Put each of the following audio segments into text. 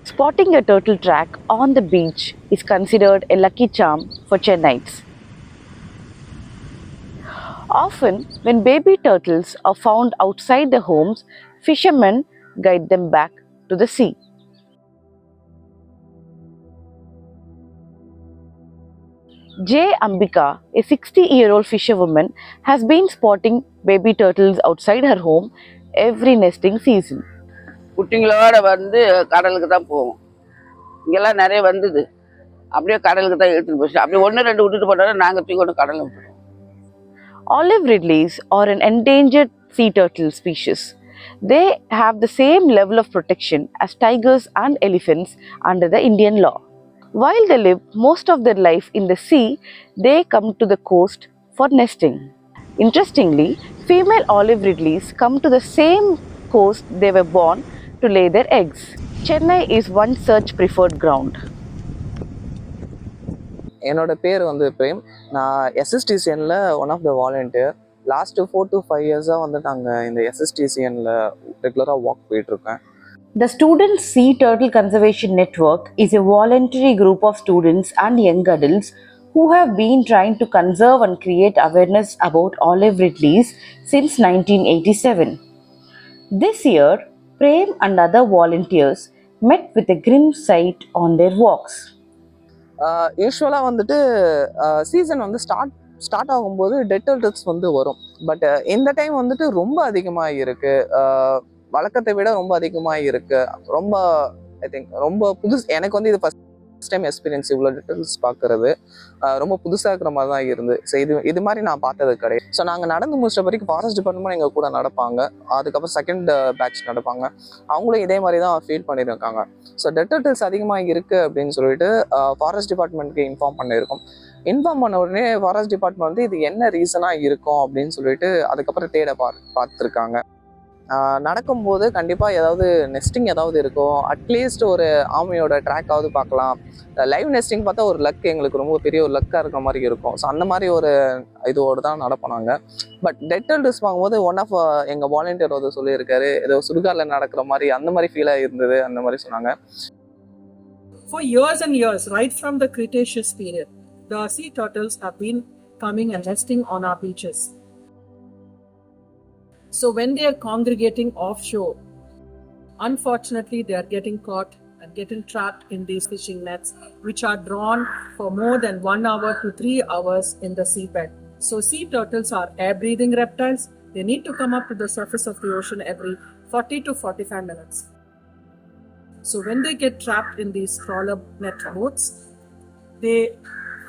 Spotting a turtle track on the beach is considered a lucky charm for Chennaites. Often, when baby turtles are found outside their homes, fishermen guide them back to the sea. J. Ambika, a 60-year-old fisherwoman, has been spotting baby turtles outside her home every nesting season. குட்டிங்களோட வந்து கடலுக்கு தான் போகும். இங்கெல்லாம் நிறைய வந்தது. அப்படியே கடலுக்கு தான் இழுத்துட்டு போச்சு. அப்படியே ஒன்று ரெண்டு விட்டுட்டு போனாலும் நாங்கள் தூக்கி கொண்டு கடலில் விட்டுருவோம். Olive ridleys are an endangered sea turtle species. They have the same level of protection as tigers and elephants under the Indian law. While they live most of their life in the sea, they come to the coast for nesting. Interestingly, female olive ridleys come to the same coast they were born to lay their eggs. Chennai is one such preferred ground. என்னோட பேர் வந்து பிரேம். நான் எஸ்எஸ்டிசிஎனில் one of the volunteer. Last 4 to 5 இயர்ஸாக வந்து நாங்கள் இந்த எஸ்எஸ்டிசிஎனில் ரெகுலராக வாக் போயிட்டுருக்கேன். The Student Sea Turtle Conservation Network is a voluntary group of students and young adults who have been trying to conserve and create awareness about olive ridleys since 1987. This year, Prem and other volunteers met with a grim sight on their walks. யூஸ்வலாக வந்துட்டு season வந்து start ஆகும்போது dead turtles வந்து வரும். But இந்த time வந்துட்டு ரொம்ப அதிகமாக இருக்குது. வழக்கத்தை விட ரொம்ப அதிகமாக இருக்குது. ரொம்ப ஐ திங்க் ரொம்ப எனக்கு வந்து இது ஃபஸ்ட் டைம் எக்ஸ்பீரியன்ஸ். இவ்வளோ டீட்டெயில்ஸ் பார்க்குறது ரொம்ப புதுசாக இருக்கிற மாதிரி தான் இருந்து. ஸோ இது மாதிரி நான் பார்த்தது கிடையாது. ஸோ நாங்கள் நடந்து முடிச்ச வரைக்கும் ஃபாரஸ்ட் டிபார்ட்மெண்ட் எங்கள் கூட நடப்பாங்க. அதுக்கப்புறம் செகண்ட் பேட்ச் நடப்பாங்க. அவங்களும் இதே மாதிரி தான் ஃபீல் பண்ணியிருக்காங்க. ஸோ டெட்டர்டில்ஸ் அதிகமாக இருக்குது அப்படின்னு சொல்லிட்டு ஃபாரஸ்ட் டிபார்ட்மெண்ட்க்கு இன்ஃபார்ம் பண்ணியிருக்கோம். இன்ஃபார்ம் பண்ண உடனே ஃபாரஸ்ட் டிபார்ட்மெண்ட் வந்து இது என்ன ரீசனாக இருக்கும் அப்படின்னு சொல்லிட்டு அதுக்கப்புறம் தேட பார்த்துருக்காங்க. நடக்கும்போது கண்டிப்பாக ஏதாவது நெஸ்டிங் ஏதாவது இருக்கும். அட்லீஸ்ட் ஒரு ஆமையோட ட்ராக்காவது பார்க்கலாம். லைவ் நெஸ்டிங் பார்த்தா ஒரு லக் எங்களுக்கு ரொம்ப பெரிய ஒரு லக்காக இருக்கிற மாதிரி இருக்கும். ஸோ அந்த மாதிரி ஒரு இதோடு தான் நடப்போம் நாங்கள். பட் டெட் டர்ட்டில்ஸ் பார்க்கும்போது ஒன் ஆஃப் எங்கள் வாலண்டியர் வந்து சொல்லியிருக்காரு, ஏதோ சுடுகாட்டில் நடக்கிற மாதிரி அந்த மாதிரி ஃபீலாக இருந்தது அந்த மாதிரி சொன்னாங்க. For years and years, right from the Cretaceous period, the sea turtles have been coming and nesting on our beaches. So when they are congregating offshore, unfortunately they are getting caught and getting trapped in these fishing nets, which are drawn for more than 1 hour to 3 hours in the seabed. So sea turtles are air-breathing reptiles. They need to come up to the surface of the ocean every 40 to 45 minutes. So when they get trapped in these trawler net boats, they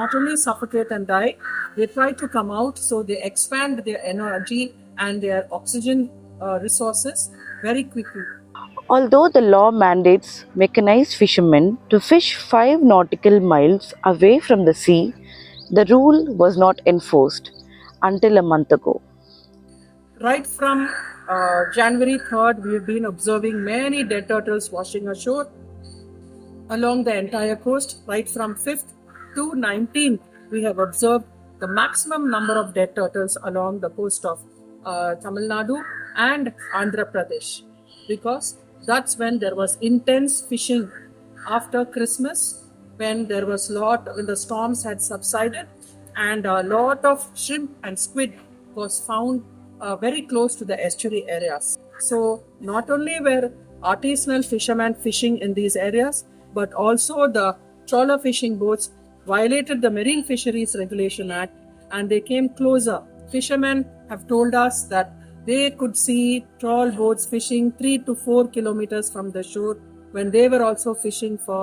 not only suffocate and die, they try to come out, so they expand their energy and their oxygen resources very quickly. Although the law mandates mechanized fishermen to fish 5 nautical miles away from the sea, the rule was not enforced until a month ago. Right from January 3rd, we have been observing many dead turtles washing ashore along the entire coast. Right from 5th to 19th, we have observed the maximum number of dead turtles along the coast of Tamil Nadu and Andhra Pradesh, because that's when there was intense fishing after Christmas, when the storms had subsided, and a lot of shrimp and squid was found very close to the estuary areas. So not only were artisanal fishermen fishing in these areas, but also the trawler fishing boats violated the Marine Fisheries Regulation Act, and they came closer. Fishermen have told us that they could see trawl boats fishing 3 to 4 kilometers from the shore when they were also fishing for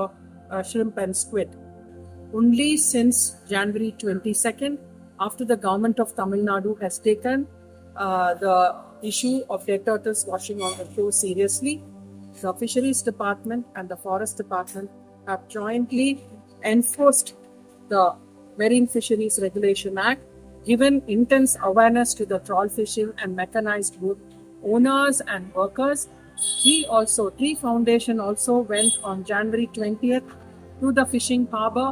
shrimp and squid. Only since January 22nd, after the government of Tamil Nadu has taken the issue of dead turtles washing on the shore seriously, the Fisheries Department and the Forest Department have jointly enforced the Marine Fisheries Regulation Act, given intense awareness to the trawl fishing and mechanized boat owners and workers. Tree Foundation also went on January 20th to the fishing harbor,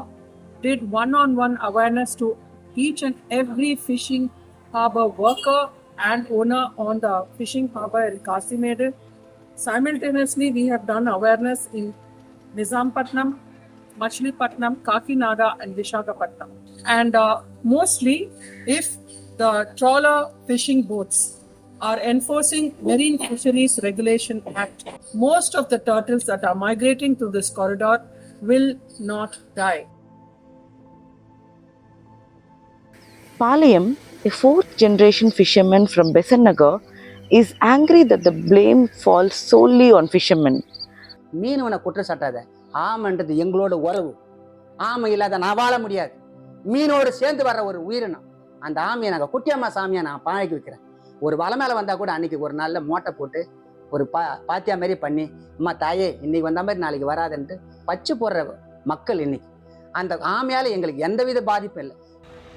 did one-on-one awareness to each and every fishing harbor worker and owner on the fishing harbor in Kasimede. Simultaneously, we have done awareness in Nizampatnam, Machilipatnam, Kakinada, and Visakhapatnam. And mostly, if the trawler fishing boats are enforcing Marine Fisheries Regulation Act, most of the turtles that are migrating through this corridor will not die. Palayam, a fourth generation fisherman from Besanagar, is angry that the blame falls solely on fishermen. மீனவனை குற்றம் சாட்டாத. ஆமைன்றது எங்களோட உறவு. ஆமை இல்லாத நான் வாழ முடியாது. மீனோடு சேர்ந்து வர்ற ஒரு உயிரினம். அந்த ஆமையை நாங்கள் குட்டியம்மா சாமியை நான் பழக்கி வைக்கிறேன். ஒரு வலை மேலே வந்தால் கூட அன்னைக்கு ஒரு நாளில் மோட்டை போட்டு ஒரு பாத்தியா மாதிரி பண்ணி, அம்மா தாயே இன்னைக்கு வந்த மாதிரி நாளைக்கு வராதுன்ட்டு பச்சு போடுற மக்கள் இன்னைக்கு. அந்த ஆமையால் எங்களுக்கு எந்தவித பாதிப்பும் இல்லை.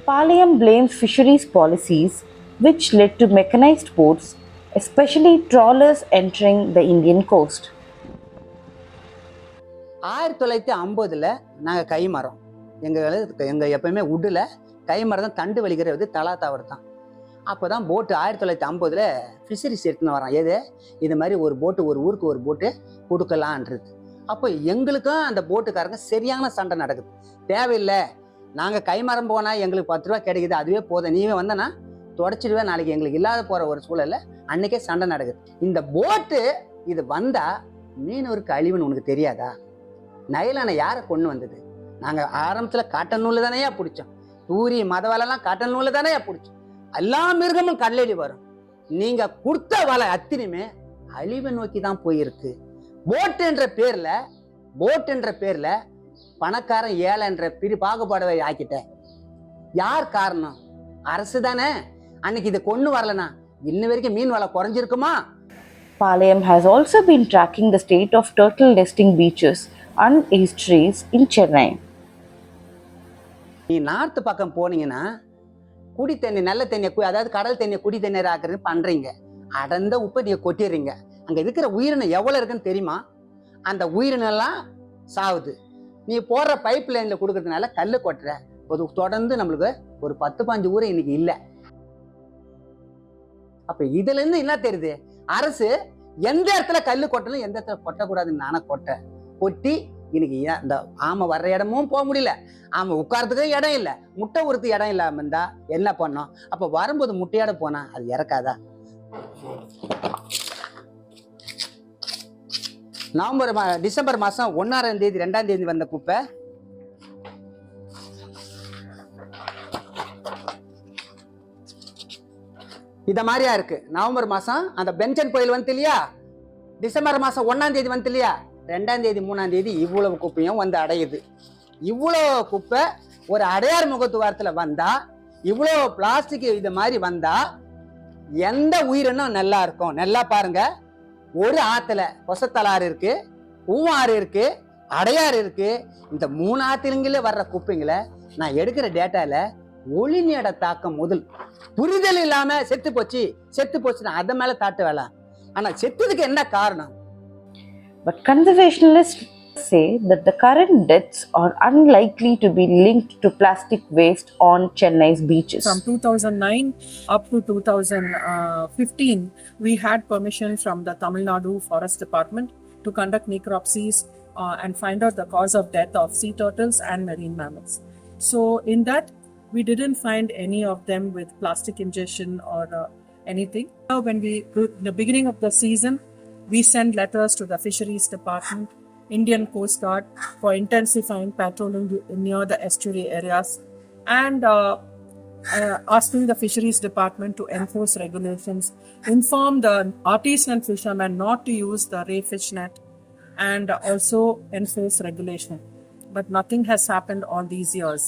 Palayam blames fisheries policies which led to mechanized boats, especially trawlers entering the Indian coast. 1950 நாங்கள் கை மரம் எங்கள் எப்பயுமே உட்டில் கை மரம் தான் தண்டு வலிக்கிறது தலா தவறு தான். அப்போ தான் போட்டு 1950 ஃபிஷரிஸ் எடுத்துன்னு வரோம். இது மாதிரி ஒரு போட்டு, ஒரு ஊருக்கு ஒரு போட்டு கொடுக்கலான்றது. அப்போ எங்களுக்கும் அந்த போட்டுக்காரங்க சரியான சண்டை நடக்குது. தேவையில்லை, நாங்கள் கை மரம் போனால் எங்களுக்கு 10 ரூபா கிடைக்குது, அதுவே போதும், நீவே வந்தனா தொடச்சிடுவேன், நாளைக்கு எங்களுக்கு இல்லாத போகிற ஒரு சூழலில் அன்றைக்கே சண்டை நடக்குது. இந்த போட்டு இது வந்தால் மீனவருக்கு அழிவுன்னு உனக்கு தெரியாதா? நைலானை யாரை கொண்டு வந்தது? நாங்கள் ஆரம்பத்தில் காட்டன் நூலில் தானேயா பிடிச்சோம். தூரி மதவலைலாம் காட்டன் நூலில் தானேயா பிடிச்சோம். எல்லா மிருகமும் கடலேடி வரும். நீங்கள் கொடுத்த வலை அத்தனையுமே அழிவை நோக்கி தான் போயிருக்கு. போட்டுன்ற பேரில் பணக்காரன் ஏழை என்ற பாகுபாடவை ஆக்கிட்டேன். யார் காரணம்? அரசு தானே. அன்னைக்கு இதை கொண்டு வரலனா இன்ன வரைக்கும் மீன் வலை குறைஞ்சிருக்குமா? Palayam has also been tracking the state of turtle nesting beaches and estuaries in Chennai. நீ நார்த்து பக்கம் போனீங்கன்னா குடி தண்ணி, நல்ல தண்ணியை, அதாவது கடல் தண்ணியை குடி தண்ணீர் ஆக்குறது பண்றீங்க. அடர்ந்த உப்பை நீங்க கொட்டிடுறீங்க. அங்க இருக்கிற உயிரினம் எவ்வளவு இருக்குன்னு தெரியுமா? அந்த உயிரினெல்லாம் சாவுது. நீ போடுற பைப் லைன்ல கொடுக்கறதுனால கல்லு கொட்டுற. தொடர்ந்து நம்மளுக்கு ஒரு 10-15 ஊரை இன்னைக்கு இல்லை. அப்ப இதுல இருந்து என்ன தெரியுது? அரசு எந்த இடத்துல கல்லு கொட்டணும், எந்த இடத்துல கொட்டக்கூடாதுன்னு நானே கொட்டி இன்னைக்கு இந்த ஆமை வர்ற இடமும் போக முடியல, ஆமை உட்காரத்துக்கு இடம் இல்லை, முட்டை உறுத்து இடம் இல்லாம இருந்தா என்ன பண்ணோம்? அப்ப வரும்போது முட்டையோட போனா அது இறக்காதா? டிசம்பர் மாசம் 1ஆம் தேதி 2ஆம் தேதி வந்த குப்பை இத மாதிரியா இருக்கு. நவம்பர் மாசம் அந்த பென்ஷன் புயல் வந்து இல்லையா, டிசம்பர் மாசம் 1ஆம் தேதி வந்து இல்லையா, 2ஆம் தேதி 3ஆம் தேதி இவ்வளவு குப்பையும் வந்து அடையுது. இவ்வளவு குப்பை ஒரு அடையார் முகத்துவாரத்துல வந்தா, இவ்வளவு பிளாஸ்டிக் இது மாதிரி வந்தா எந்த உயிரினும் நல்லா இருக்கும்? நல்லா பாருங்க. ஒரு ஆத்துல கொசத்தலாறு இருக்கு, பூவாறு இருக்கு, அடையாறு இருக்கு. இந்த 3 ஆத்திலங்களே வர்ற குப்பைங்களை நான் எடுக்கிற டேட்டால ஒளிநீட தாக்கம் முதல் புரிதல் இல்லாம செத்து போச்சு அத மேல தாட்டு வேலை. ஆனா செத்துதுக்கு என்ன காரணம்? But conservationists say that the current deaths are unlikely to be linked to plastic waste on Chennai's beaches. From 2009 up to 2015, we had permission from the Tamil Nadu Forest Department to conduct necropsies and find out the cause of death of sea turtles and marine mammals. So in that, we didn't find any of them with plastic ingestion or anything. Now, when in the beginning of the season, we send letters to the Fisheries Department, Indian Coast Guard for intensifying patrolling near the estuary areas and asking the Fisheries Department to enforce regulations, inform the artisanal fishermen not to use the ray fish net, and also enforce regulation. But nothing has happened all these years.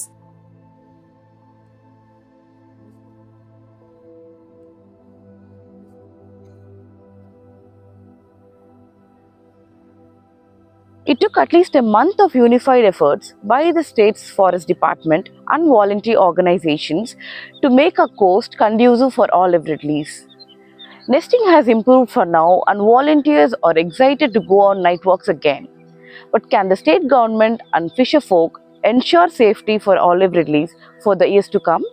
It took at least a month of unified efforts by the state's forest department and volunteer organizations to make our coast conducive for olive ridleys. Nesting has improved for now and volunteers are excited to go on night walks again. But can the state government and fisher folk ensure safety for olive ridleys for the years to come?